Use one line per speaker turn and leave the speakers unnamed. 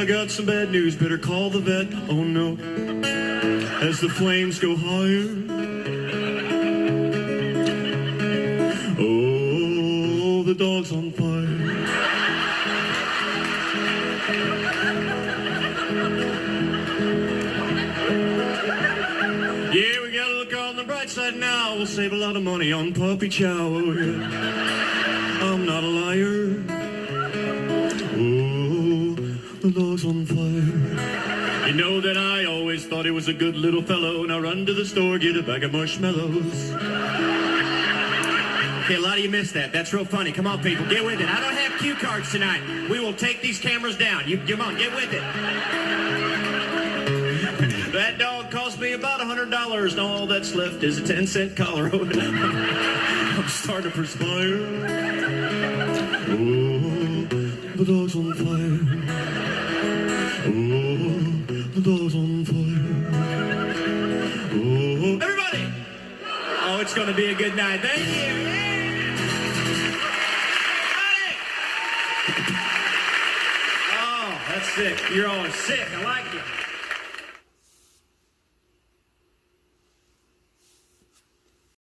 got some bad news, better call the vet. Oh no, as the flames go higher. Oh, the dog's on fire. Yeah, we gotta look on the bright side now. We'll save a lot of money on puppy chow. Oh, yeah. I'm not a liar. Oh, the dog's on fire. You know that I always thought he was a good little fellow. Now run to the store, get a bag of marshmallows.
Okay, a lot of you missed that. That's real funny. Come on, people, get with it. I don't have cue cards tonight. We will take these cameras down. Come on, get with it.
That dog cost me about $100, and all that's left is a 10-cent collar. I'm starting to perspire. Oh, the dog's on fire. Oh, the dog's on fire. Oh, everybody!
Oh, it's going to be a good night. Thank you. Oh, that's sick. You're all sick. I like you.